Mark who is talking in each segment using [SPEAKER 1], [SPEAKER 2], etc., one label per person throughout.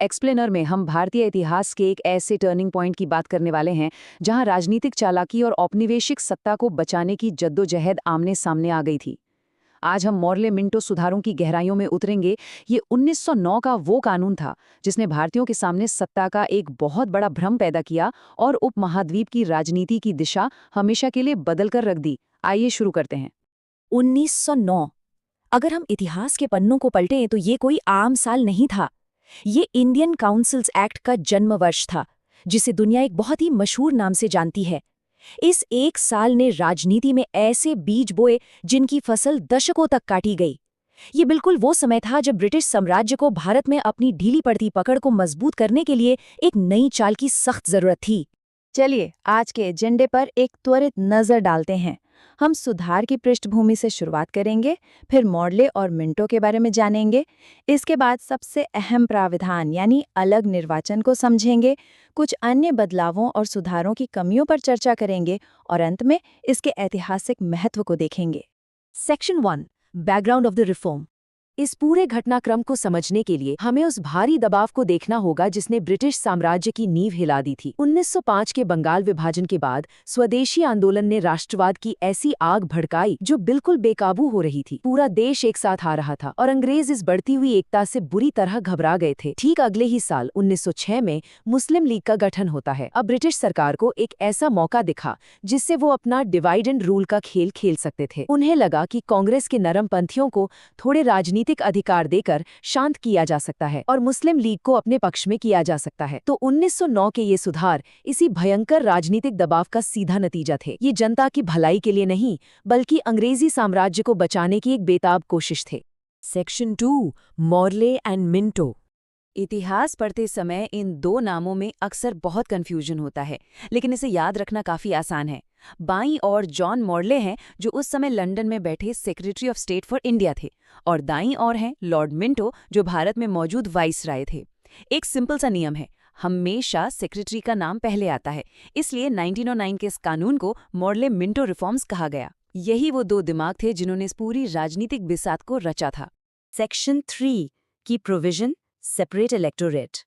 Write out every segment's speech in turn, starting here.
[SPEAKER 1] Explainer में हम भारतीय इतिहास के एक ऐसे टर्निंग पॉइंट की बात करने वाले हैं जहां राजनीतिक चालाकी और औपनिवेशिक सत्ता को बचाने की जद्दोजहद आमने सामने आ गई थी। आज हम मॉर्ले मिंटो सुधारों की गहराइयों में उतरेंगे। ये 1909 का वो कानून था जिसने भारतीयों के सामने सत्ता का एक बहुत बड़ा भ्रम पैदा किया और उपमहाद्वीप की राजनीति की दिशा हमेशा के लिए बदल कर रख दी। आइए शुरू करते हैं।
[SPEAKER 2] 1909। अगर हम इतिहास के पन्नों को पलटें तो ये कोई आम साल नहीं था। ये इंडियन काउंसिल्स एक्ट का जन्म वर्ष था, जिसे दुनिया एक बहुत ही मशहूर नाम से जानती है। इस एक साल ने राजनीति में ऐसे बीज बोए जिनकी फसल दशकों तक काटी गई। ये बिल्कुल वो समय था जब ब्रिटिश साम्राज्य को भारत में अपनी ढीली पड़ती पकड़ को मजबूत करने के लिए एक नई चाल की सख्त जरूरत थी। चलिए आज के एजेंडे पर एक त्वरित नजर डालते हैं। हम सुधार की पृष्ठभूमि से शुरुआत करेंगे, फिर मॉडले और मिंटो के बारे में जानेंगे। इसके बाद सबसे अहम प्राविधान यानी अलग निर्वाचन को समझेंगे, कुछ अन्य बदलावों और सुधारों की कमियों पर चर्चा करेंगे और अंत में इसके ऐतिहासिक महत्व को देखेंगे। Section 1, background of the reform. इस पूरे घटनाक्रम को समझने के लिए हमें उस भारी दबाव को देखना होगा जिसने ब्रिटिश साम्राज्य की नींव हिला दी थी। 1905 के बंगाल विभाजन के बाद स्वदेशी आंदोलन ने राष्ट्रवाद की ऐसी आग भड़काई जो बिल्कुल बेकाबू हो रही थी। पूरा देश एक साथ आ रहा था और अंग्रेज इस बढ़ती हुई एकता से बुरी तरह घबरा गए थे। ठीक अगले ही साल 1906 में मुस्लिम लीग का गठन होता है। अब ब्रिटिश सरकार को एक ऐसा मौका दिखा जिससे वो अपना डिवाइड एंड रूल का खेल खेल सकते थे। उन्हें लगा कि कांग्रेस के नरमपंथियों को थोड़े राजनीतिक अधिकार देकर शांत किया जा सकता है और मुस्लिम लीग को अपने पक्ष में किया जा सकता है। तो 1909 के ये सुधार इसी भयंकर राजनीतिक दबाव का सीधा नतीजा थे। ये जनता की भलाई के लिए नहीं बल्कि अंग्रेजी साम्राज्य को बचाने की एक बेताब कोशिश थे। Section 2, Morley and Minto. इतिहास पढ़ते समय इन दो नामों में अक्सर बहुत कंफ्यूजन होता है, लेकिन इसे याद रखना काफी आसान है। बाईं ओर जॉन मॉर्ले हैं जो उस समय लंदन में बैठे secretary of state for India थे, और दाईं ओर हैं लॉर्ड मिंटो जो भारत में मौजूद वाइसराय थे। एक सिंपल सा नियम है, हमेशा सेक्रेटरी का नाम पहले आता है, इसलिए 1909 के इस कानून को मॉर्ले मिंटो रिफॉर्म्स कहा गया। यही वो दो दिमाग थे जिन्होंने इस पूरी राजनीतिक बिसात को रचा था। सेक्शन 3 की प्रोविजन, सेपरेट इलेक्टोरेट।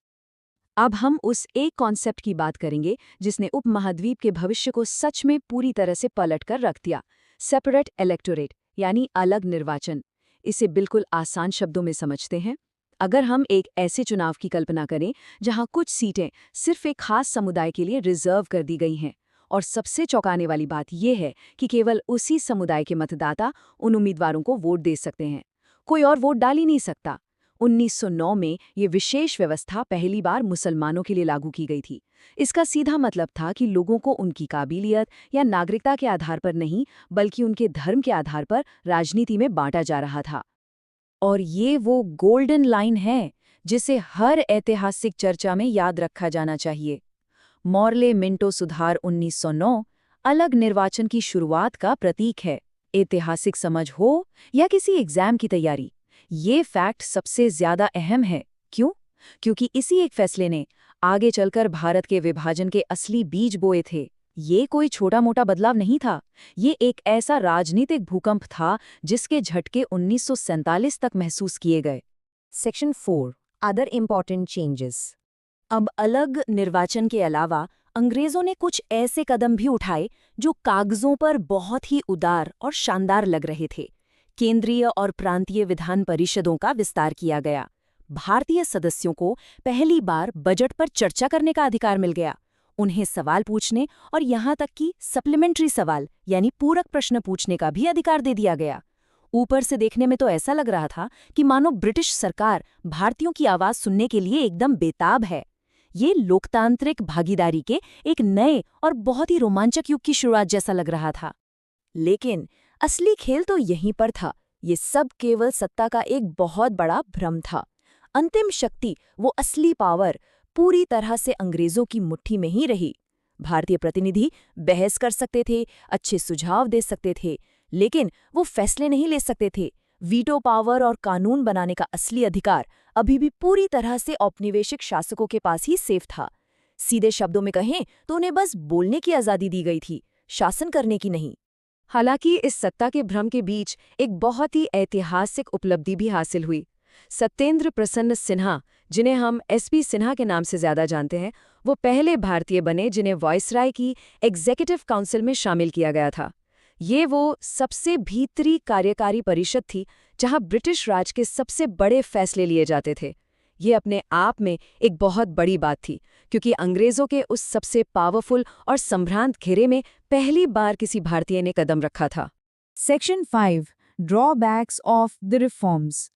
[SPEAKER 2] अब हम उस एक कॉन्सेप्ट की बात करेंगे जिसने उपमहाद्वीप के भविष्य को सच में पूरी तरह से पलट कर रख दिया। सेपरेट इलेक्टोरेट यानी अलग निर्वाचन। इसे बिल्कुल आसान शब्दों में समझते हैं। अगर हम एक ऐसे चुनाव की कल्पना करें जहां कुछ सीटें सिर्फ एक खास समुदाय के लिए रिजर्व कर दी गई हैं, और सबसे चौंकाने वाली बात यह है कि केवल उसी समुदाय के मतदाता उन उम्मीदवारों को वोट दे सकते हैं, कोई और वोट डाल ही नहीं सकता। 1909 में ये विशेष व्यवस्था पहली बार मुसलमानों के लिए लागू की गई थी। इसका सीधा मतलब था कि लोगों को उनकी काबिलियत या नागरिकता के आधार पर नहीं बल्कि उनके धर्म के आधार पर राजनीति में बांटा जा रहा था। और ये वो गोल्डन लाइन है जिसे हर ऐतिहासिक चर्चा में याद रखा जाना चाहिए। मॉर्ले मिंटो सुधार 1909 अलग निर्वाचन की शुरुआत का प्रतीक है। ऐतिहासिक समझ हो या किसी एग्जाम की तैयारी, ये फैक्ट सबसे ज्यादा अहम है। क्यों? क्योंकि इसी एक फैसले ने आगे चलकर भारत के विभाजन के असली बीज बोए थे। ये कोई छोटा मोटा बदलाव नहीं था, ये एक ऐसा राजनीतिक भूकंप था जिसके झटके 1947 तक महसूस किए गए। Section 4, other important changes. अब अलग निर्वाचन के अलावा अंग्रेजों ने कुछ ऐसे कदम भी उठाए जो कागजों पर बहुत ही उदार और शानदार लग रहे थे। केंद्रीय और प्रांतीय विधान परिषदों का विस्तार किया गया। भारतीय सदस्यों को पहली बार बजट पर चर्चा करने का अधिकार मिल गया। उन्हें सवाल पूछने और यहाँ तक कि सप्लीमेंट्री सवाल यानी पूरक प्रश्न पूछने का भी अधिकार दे दिया गया। ऊपर से देखने में तो ऐसा लग रहा था कि मानो ब्रिटिश सरकार भारतीयों की आवाज सुनने के लिए एकदम बेताब है। ये लोकतांत्रिक भागीदारी के एक नए और बहुत ही रोमांचक युग की शुरुआत जैसा लग रहा था। लेकिन असली खेल तो यहीं पर था। ये सब केवल सत्ता का एक बहुत बड़ा भ्रम था। अंतिम शक्ति, वो असली पावर, पूरी तरह से अंग्रेजों की मुट्ठी में ही रही। भारतीय प्रतिनिधि बहस कर सकते थे, अच्छे सुझाव दे सकते थे, लेकिन वो फैसले नहीं ले सकते थे। वीटो पावर और कानून बनाने का असली अधिकार अभी भी पूरी तरह से औपनिवेशिक शासकों के पास ही सेफ था। सीधे शब्दों में कहें तो उन्हें बस बोलने की आज़ादी दी गई थी, शासन करने की नहीं। हालांकि इस सत्ता के भ्रम के बीच एक बहुत ही ऐतिहासिक उपलब्धि भी हासिल हुई। सत्येंद्र प्रसन्न सिन्हा, जिन्हें हम एसपी सिन्हा के नाम से ज्यादा जानते हैं, वो पहले भारतीय बने जिन्हें वायसराय की एग्जीक्यूटिव काउंसिल में शामिल किया गया था। ये वो सबसे भीतरी कार्यकारी परिषद थी जहां ब्रिटिश राज के सबसे बड़े फैसले लिए जाते थे। ये अपने आप में एक बहुत बड़ी बात थी, क्योंकि अंग्रेजों के उस सबसे पावरफुल और संभ्रांत घेरे में पहली बार किसी भारतीय ने कदम रखा था।
[SPEAKER 3] Section 5 drawbacks of the reforms.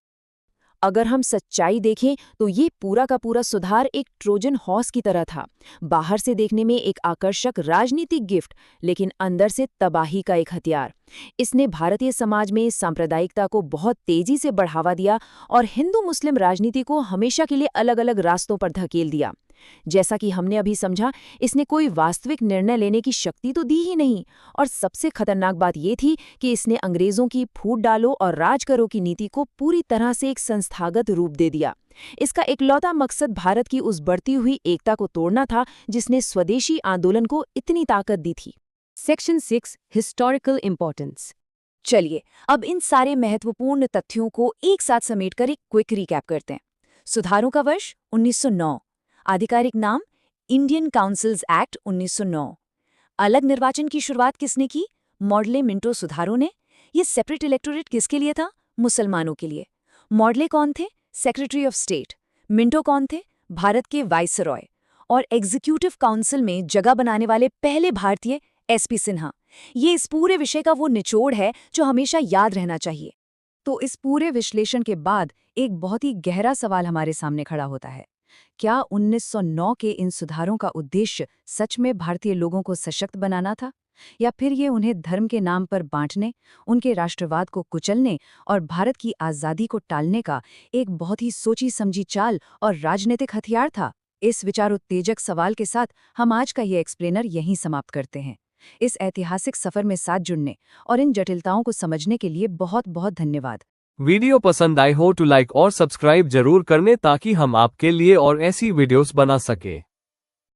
[SPEAKER 2] अगर हम सच्चाई देखें तो ये पूरा का पूरा सुधार एक ट्रोजन हॉर्स की तरह था। बाहर से देखने में एक आकर्षक राजनीतिक गिफ्ट, लेकिन अंदर से तबाही का एक हथियार। इसने भारतीय समाज में सांप्रदायिकता को बहुत तेजी से बढ़ावा दिया और हिंदू मुस्लिम राजनीति को हमेशा के लिए अलग अलग रास्तों पर धकेल दिया। जैसा कि हमने अभी समझा, इसने कोई वास्तविक निर्णय लेने की शक्ति तो दी ही नहीं, और सबसे खतरनाक बात ये थी कि इसने अंग्रेजों की फूट डालो और राज करो की नीति को पूरी तरह से एक संस्थागत रूप दे दिया। इसका इकलौता मकसद भारत की उस बढ़ती हुई एकता को तोड़ना था जिसने स्वदेशी आंदोलन को इतनी ताकत दी थी।
[SPEAKER 1] Section 6 historical importance.
[SPEAKER 2] चलिए अब इन सारे महत्वपूर्ण तथ्यों को एक साथ समेटकर एक क्विक रिकैप करते हैं। सुधारों का वर्ष 1909, आधिकारिक नाम इंडियन काउंसिल्स एक्ट 1909। अलग निर्वाचन की शुरुआत किसने की? मॉडले मिंटो सुधारों ने। ये सेपरेट इलेक्टोरेट किसके लिए था? मुसलमानों के लिए। मॉडले कौन थे? Secretary of state. मिंटो कौन थे? भारत के वाइसरॉय। और एग्जीक्यूटिव काउंसिल में जगह बनाने वाले पहले भारतीय एसपी सिन्हा। ये इस पूरे विषय का वो निचोड़ है जो हमेशा याद रहना चाहिए।
[SPEAKER 1] तो इस पूरे विश्लेषण के बाद एक बहुत ही गहरा सवाल हमारे सामने खड़ा होता है। क्या 1909 के इन सुधारों का उद्देश्य सच में भारतीय लोगों को सशक्त बनाना था, या फिर ये उन्हें धर्म के नाम पर बांटने, उनके राष्ट्रवाद को कुचलने और भारत की आज़ादी को टालने का एक बहुत ही सोची समझी चाल और राजनीतिक हथियार था? इस विचारोत्तेजक सवाल के साथ हम आज का ये एक्सप्लेनर यहीं समाप्त करते हैं। इस ऐतिहासिक सफर में साथ जुड़ने और इन जटिलताओं को समझने के लिए बहुत बहुत धन्यवाद।
[SPEAKER 4] वीडियो पसंद आई हो तो लाइक और सब्सक्राइब जरूर करने ताकि हम आपके लिए और ऐसी वीडियोस बना सके।